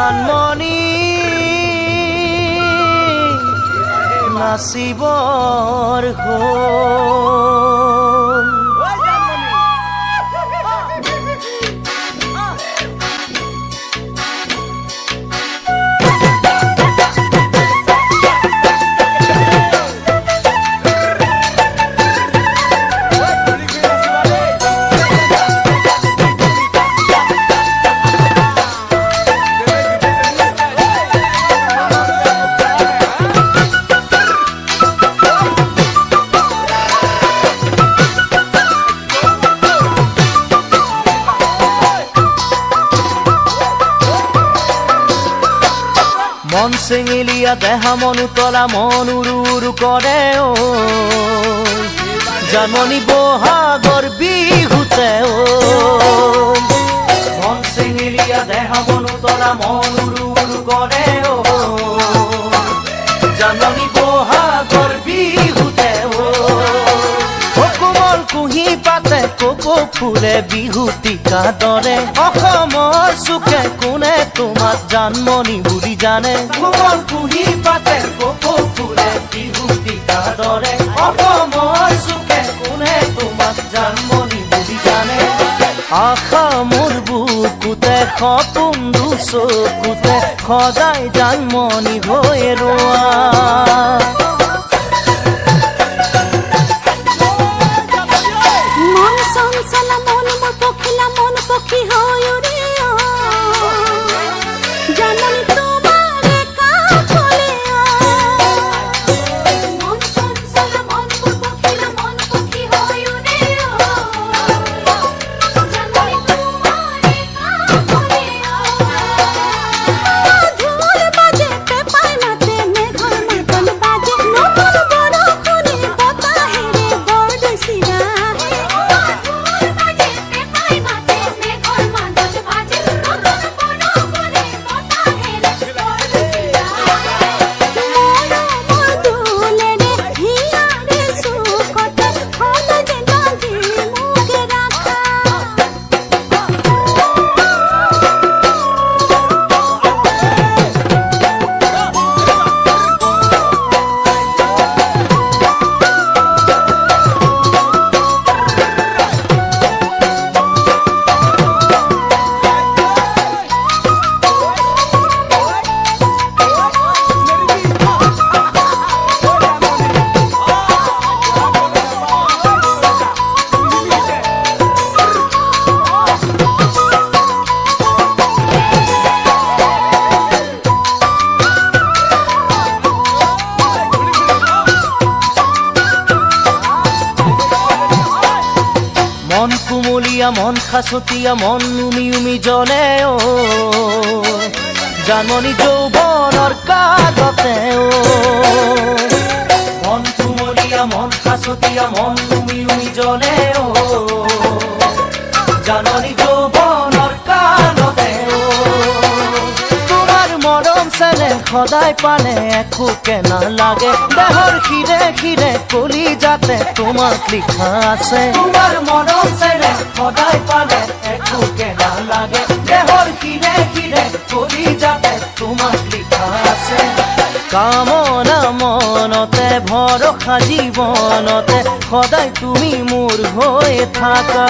জানমণি নাচিবৰ হ'ল মন চেঙেলীয়া দেহা মন উতলা মন উৰু উৰু কৰে ঐ জানমণি বহাগৰ বিহুতে ঐ মন চেঙেলীয়া দেহা মন উতলা মন উৰু উৰু কৰে ঐ জানমণি বহাগৰ বিহুতে ঐ কোমল কুঁহি পাতে কপৌ ফুলে বিহুতিকা দৰে অসমৰ চুকে কোনে তোমাক জানমণি বুলি জানে কোমল কুঁহি পাতে কপৌ ফুলে বিহুতিকা দৰে অসমৰ চুকে কোনে তোমাক জানমণি বুলি জানে আশা মোৰ বুকুতে সপোন চকুতে সদায় জানমণি হৈ ৰোৱা মন কুমলীয়া মন খাচতীয়া মন উমি উমি জ্বলে ও জানমণি যৌৱনৰ কাগতে ও মন কুমলীয়া মন খাচতীয়া মন উমি উমি জ্বলে ও জানমণি যৌৱনৰ কাগতে ও তোমাৰ মৰম চেনেহ সদায় পালে একোকে নালাগে দেহৰ শিৰে শিৰে কলি যাতে তোমাক লিখা আছে তোমাৰ মৰম চেনেহ সদায় পালে একোকে নালাগে দেহৰ শিৰে শিৰে কলি যাতে তোমাক লিখা আছে কামনা মনতে ভৰসা জীৱনতে সদায় তুমি মোৰ হৈ থাকা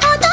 সদায়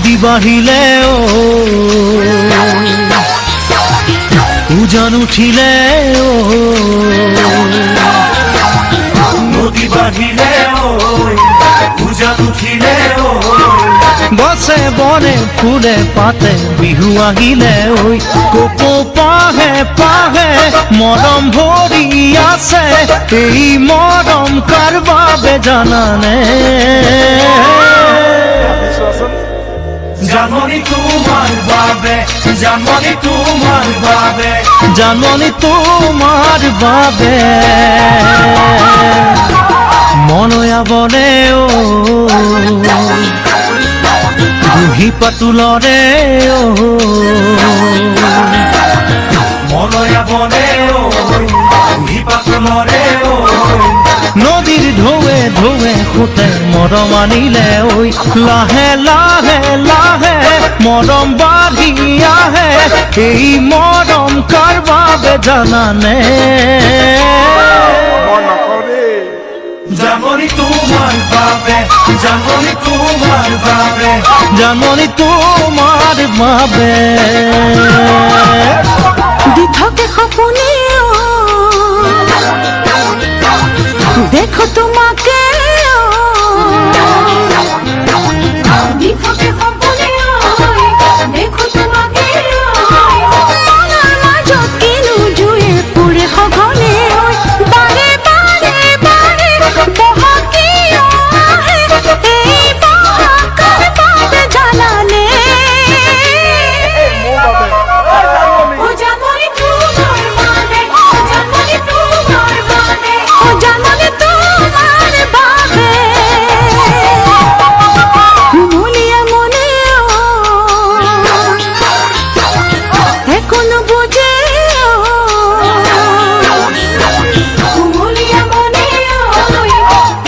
নদী বাঢ়িলে উজান উঠিলে নদী বাঢ়িলে উজান উঠিলে গছে বনে ফুলে পাতে বিহু আহিলে কোকো পাহে পাহে মৰম ভৰি আছে এই মৰম কাৰ বাবে জানানে জানমণি তোমার বাবে জানমণি তোমার বাবে জানমণি তোমার বাবে মনয়া বলে বুহি পাতুলরে মনয়া বলে বুহি পাতুলরে নদীর ঢৌৱে ঢৌৱে খুঁটে মৰম আনিলে লাহে লাহে লাহে মৰম বাঢ়ি আহে এই মৰম কাৰ বাবে জানানে জানমণি তোমার বাবে জানমণি তোমার বাবে জানমণি তোমার বাবে দি থাকে সপনে দেখো তোমাকে দি থাকে সপনে দেখো তোমাকে মনৰ মাজত কিনো জুয়ে পুৰে সঘনে বাৰে বাৰে বাৰে বহকি আহে এই বহকাৰ বাবে জানানে ও জানমণি তোমার বাবে ও জানমণি তোমার বাবে ও জানমণি তোমার বাবে মুলিয়া মনে এখনো বোঝে মুলিয়া মনে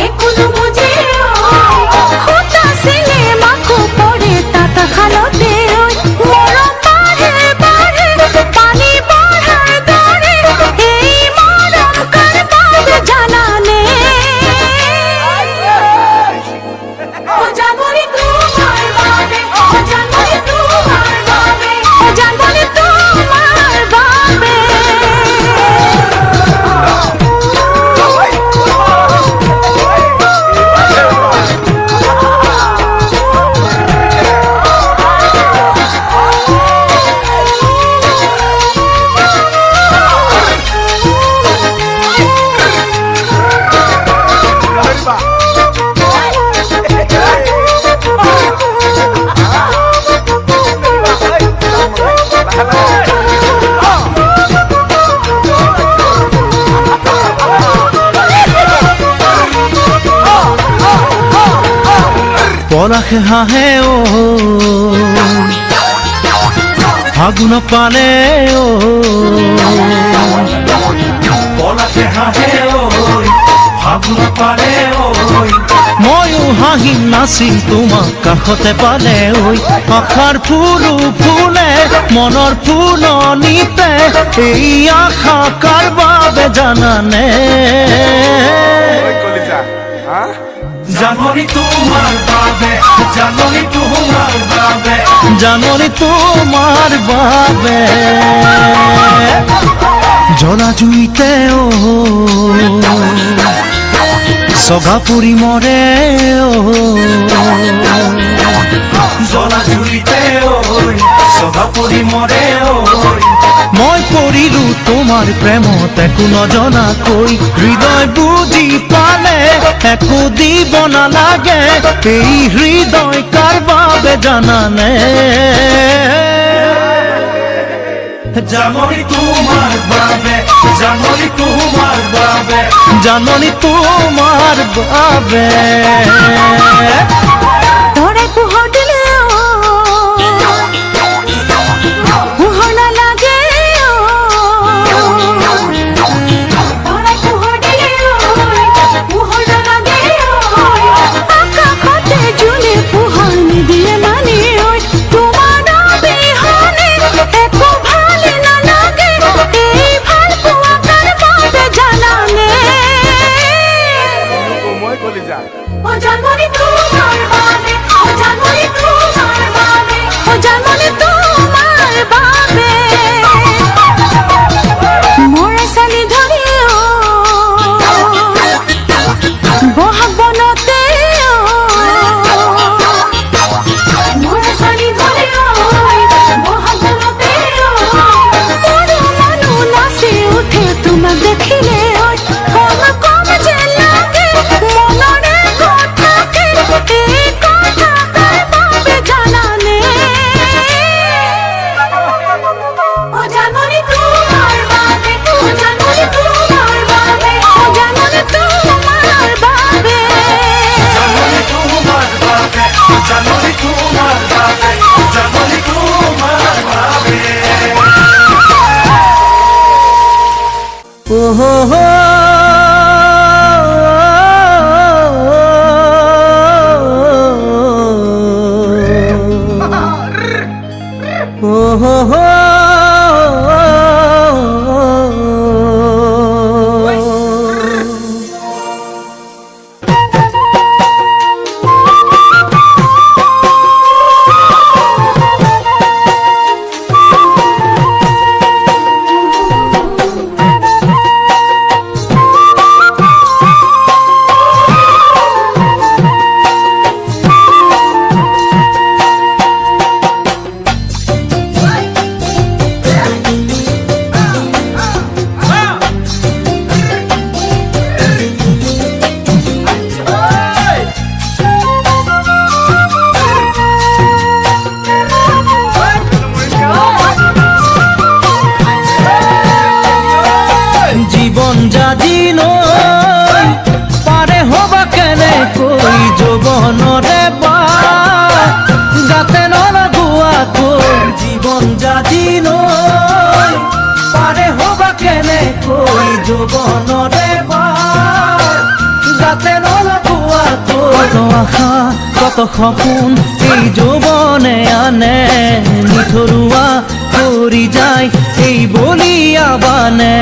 এখনো বোঝে খোটা সিনেমা কো পড়ে তাতা খালতে মরম বাড়ে বাড়ে পানি বাড়ায় দরে এই মরম কার বাবে জানানে ও জানমণি তোমার বাবে ও জানমণি তোমার বাবে ও জানমণি তোমার বাবে পলাশে হাহে ফাগুন পালে পলাশে হাহে ফাগুন পালে ময়ো হাঁহিম নাচিম তোমাক কাষতে পালে আশাৰ ফুলো ফুলে মনৰ ফুলনিতে এই আশা কাৰ বাবে জানানে জানমণি তোমার বাবে জানমণি তোমার বাবে জানমণি তোমার বাবে জ্বলা জুইতে সগা পুরি মরে জ্বলা জুইতে সগা পুরি মরে মই পৰিলো তোমাৰ প্ৰেমত একো নজনাকৈ হৃদয় বুজি পালে একো দিব নালাগে এই হৃদয় কাৰ বাবে জানানে জানমণি তোমার বাবে জানমণি তোমার বাবে জানমণি তোমার বাবে তোরে পোহর দিলে পোহর না লাগে তোরে পোহর দিলে পোহর না লাগে আকাশতে জুনে পোহর নিদিয়ে মানে তোমার বিহনে একো ভাল না লাগে এই ভাল পোৱা কাৰ বাবে জানানে ও জানমণি তুমি জাজি নৈ পাৰে হবা কেনেকৈ যৌৱনৰে বা গাতে নলাগোৱাকৈ জীৱন জাজি নৈ পাৰে হবা কেনেকৈ যৌৱনৰে বা গাতে নলাগোৱাকৈ কত আশা কত সপোন এই যৌৱনে আনে নিথৰুৱা কৰি যায় এই বলিয়া বানে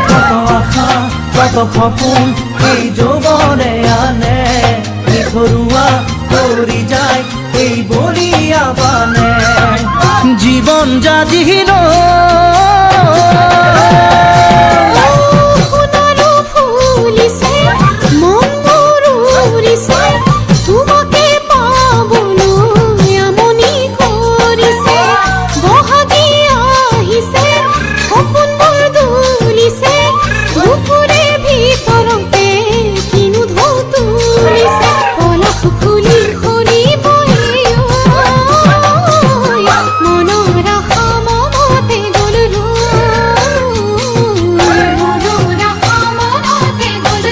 কত আশা কত সপোন এই যৌৱনে আনে নিথৰুৱা কৰি যায় এই বলিয়া বানে জীৱন জাজিল সোণাৰু ফুলিছে মনবোৰ উৰিছে তোমাকে পাবলৈ আমনি কৰিছে বহাগী আহিছে সপোনবোৰ দুলিছে বুকুৰে ভিতৰতে কিনো ঢৌ তুলিছে পলক ফুলি সৰিবই মনৰ আশা মনতে গ'ল মনৰ আশা মনতে গ'ল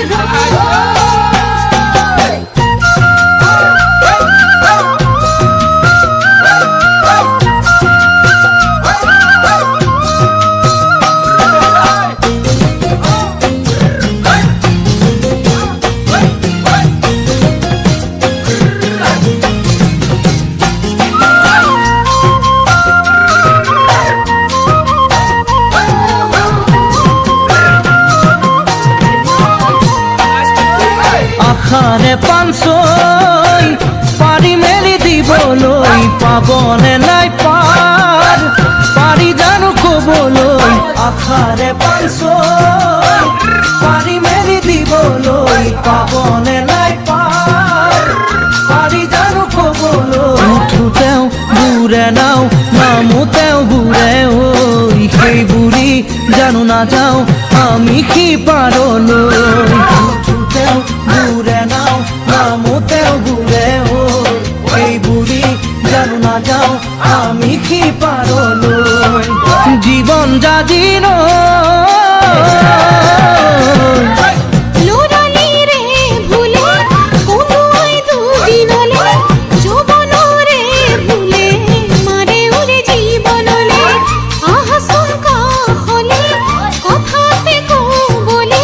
আশাৰে পাঞ্চৈ পাৰি মেলি দিবলৈ পাবনে নাই পাৰ পাৰি জানো কবলৈ আশাৰে পাঞ্চৈ পাৰি মেলি দিবলৈ পাবনে নাই পাৰ পাৰি জানো কবলৈ উঠোতেও বুৰে নাও নামোতেও বুৰে ঐ সেই বুঢ়ী জানো নাযাওঁ আমি সিপাৰলৈ উঠোতেও বুৰে নাও নামোতেও বুৰে ঐ সেই বুঢ়ী জানো নাযাওঁ আমি সিপাৰলৈ জীৱন জাজি নৈ লৰালিৰে ভুলে কোনোই দুদিনলে যৌৱনৰে ভুলে মাৰে উৰে জীৱনলে আহাচোন কাষলে কথা আছে ক'বলে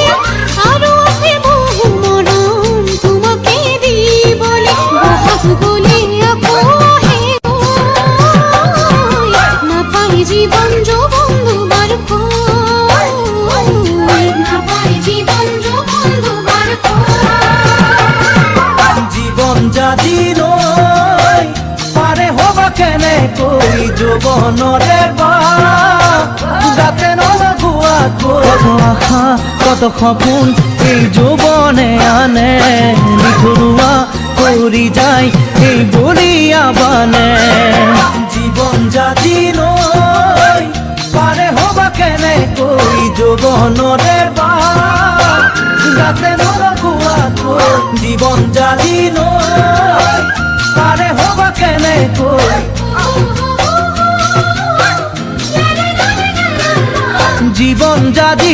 আৰু আছে বহু মৰম তোমাকে দিবলে বহাগ গ'লে আকৌ আহে নাপায় জীৱন যৌৱন দুবাৰ নাপায় জীৱন যৌৱন দুবাৰ জীৱন জাজি নৈ পাৰে হবা কেনেকৈ যৌৱনৰে বা গাতে নলাগোৱাকৈ কত আশা কত সপোন এই যৌৱনে আনে নিথৰুৱা কৰি যায় এই বলিয়া বানে জীৱন জাজি নৈ পাৰে হবা কেনেকৈ যৌৱনৰে বা গাতে নলাগোৱাকৈ জীৱন জাজি নৈ পাৰে হবা কেনেকৈ জীবন জাজি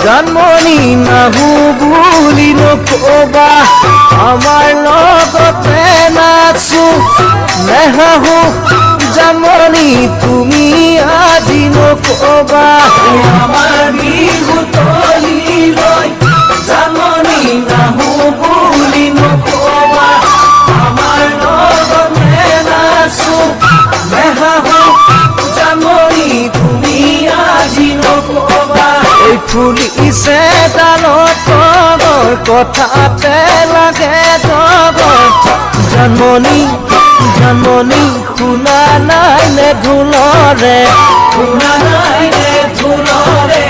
জানমণি নাহো বুলি নকবা আমাৰ লগতে নাচো নেহাহো জানমণি তুমি আজি নকবা আমাৰ বিহু তলিলৈ জানমণি নাহো বুলি নকবা আমাৰ লগতে নাচো নেহাহো জানমণি তুমি আজি নকবা ফুলিছে ডালত কথাতে লাগে জগত জন্মনি জন্মনি শুনা নাই নে ঢোলৰে শুনা নাই নে ঢোলৰে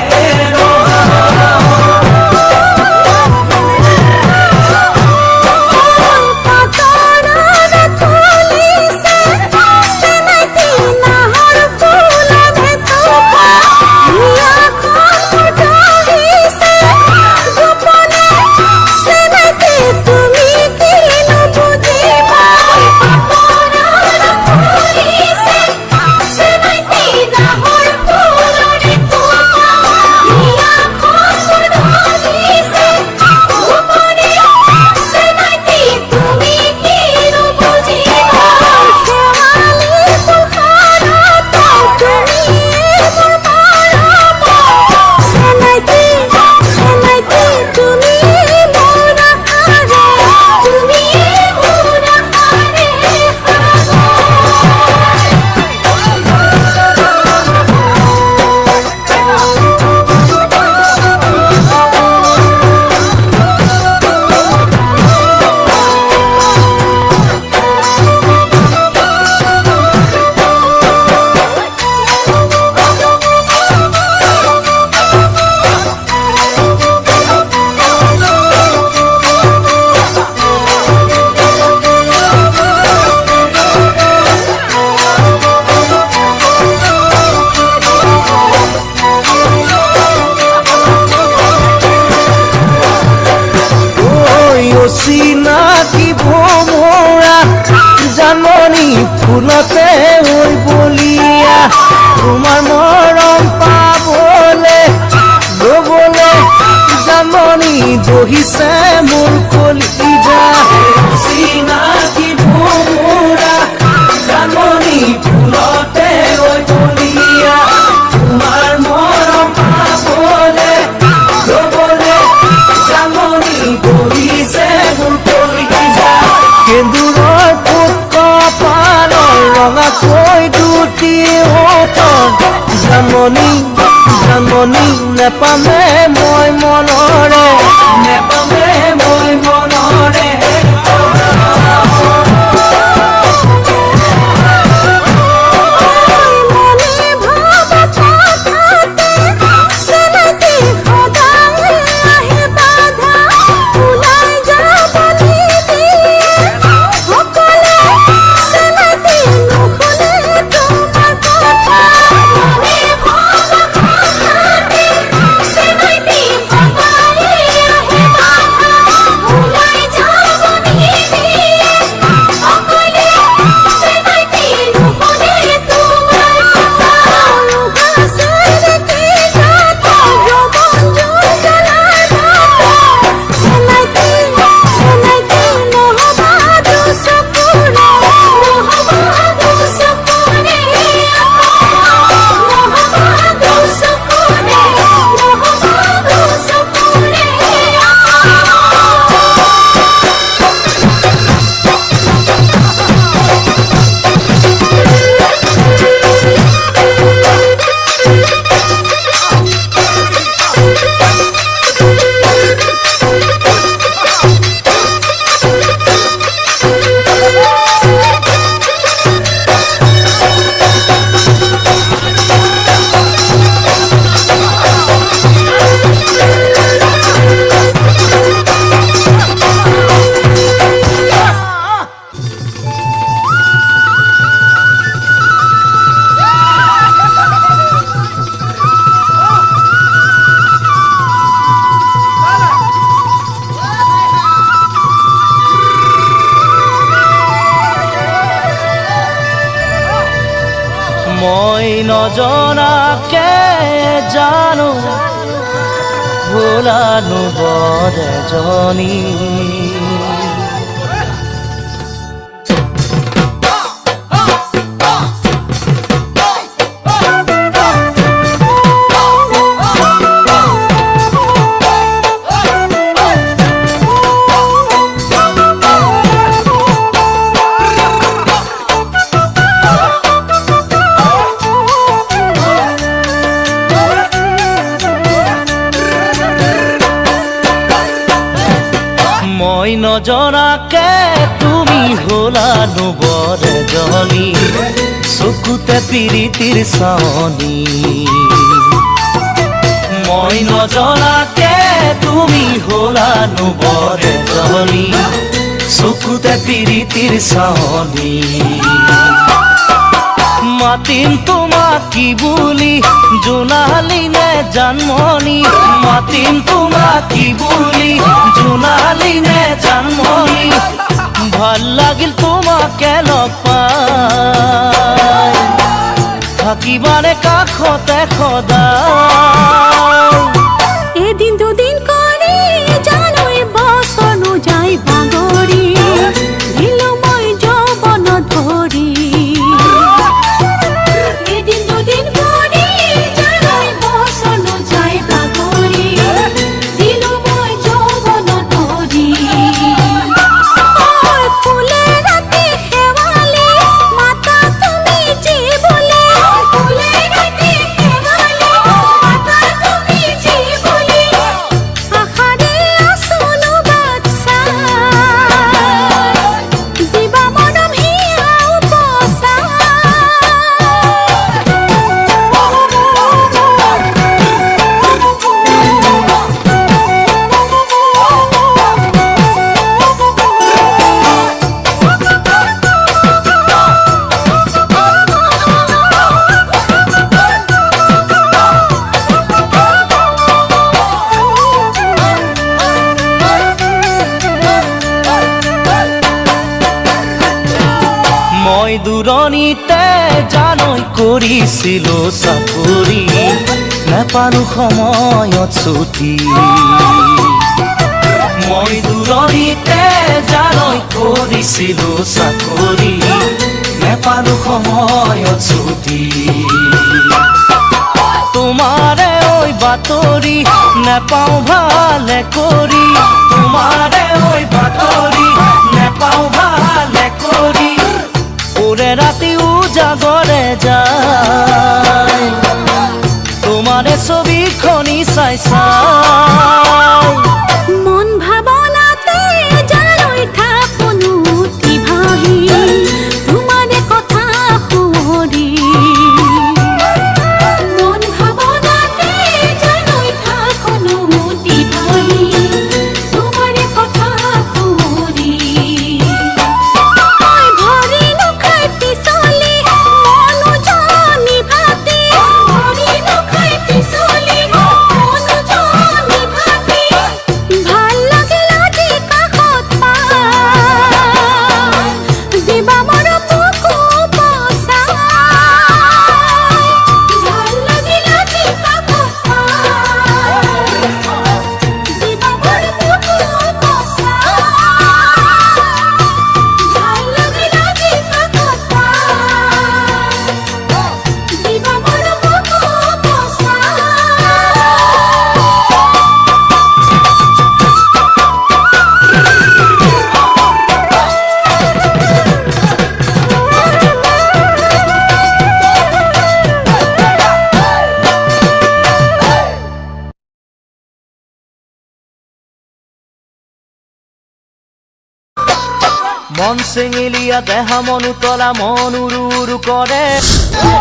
চিনাকি ভোমৰা জাননী ফুলতে হৈ বলিয়া তোমাৰ মৰম পাবলে ল'বলে জাননী বহিছে মোৰ কলিজা চিনাকি ভোমৰা জাননী ফুলতে হৈ বলিয়া তোমাৰ মৰম পাবলে ল'বলে জাননী বহিছে কেন্দুৰৰ ফুট কপালৰ ৰঙাকৈ দুটি ওঠৰ জাননী জাননী নেপামে মই মনৰে নেপামে মই মনৰে মই নজনাকে জানো ভোলানো বদ এজনী নজনাকে তুমি হলা নুবৰ এজনী চকুতে পিৰিতিৰ চাৱনী মই নজনাকে তুমি হলা নুবৰ এজনী চকুতে পিৰিতিৰ চাৱনী মাতিম তোমাক কি বুলি জোনালী নে জানমণি মাতিম তোমাক কি বুলি জোনালী নে জানমণি ভাল লাগিল তোমাকে লগ পাই থাকিবানে কাষতে সদায় এদিন দুদিন করে জানোই বছনো যাই বাগৰি দিলো মই যৌৱন ধৰি এদিন দুদিন করে জানোই বছনো যাই বাগৰি দিলো মই যৌৱন ধৰি ফুলে ৰাতি শেৱালি মাতা তুমি যি বুলি ফুলে ৰাতি শেৱালি মাতা তুমি যি বুলি আশাৰে আছোনো বাক্সা দিবা মনম হিয়াও পচা মই দূৰণিতে জানৈ কৰিছিলো চাকৰি নাপালো সময়ত ছুটি মই দূৰণিতে জানৈ কৰিছিলো চাকৰি নাপালো সময়ত ছুটি তোমাৰে ঐ বাতৰি নেপাওঁ ভালে কৰি তোমাৰে ঐ বাতৰি নেপাওঁ ভালে কৰি ওরে রাতি উজাগরে যায় তোমারে ছবিখনি চাই চাই মন ভাবনাতে জানোই থাকোনো উঠি ভাহি তোমারে কথা শুৱৰি মন ভাবনাতে জানোই থাকোনো উঠি ভাহি তোমারে কথা শুৱৰি ভৰি নুখাই পিছলি মনো জানি ভাতি ভৰি নুখাই পিছলি মনো জানি ভাতি ভাল লাগিল আজি কাষত পাই দিবা মোৰ বুকু পচাই ভাল লাগিল আজি কাষত পাই দিবা মোৰ বুকু পচাই ভাল লাগিল আজি কাষত পাই দিবা মোৰ বুকু পচাই মন চেঙেলীয়া দেহা মন উতলা মন উৰু উৰু কৰে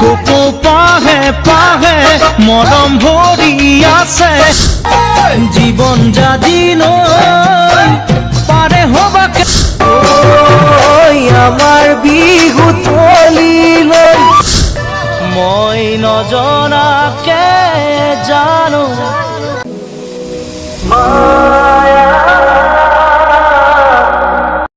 কোকো পাহে পাহে মৰম ভৰি আছে জীৱন যাদিলৈ পাৰে হবাকে ঐ আমাৰ বিহু থলীলৈ মই নজনা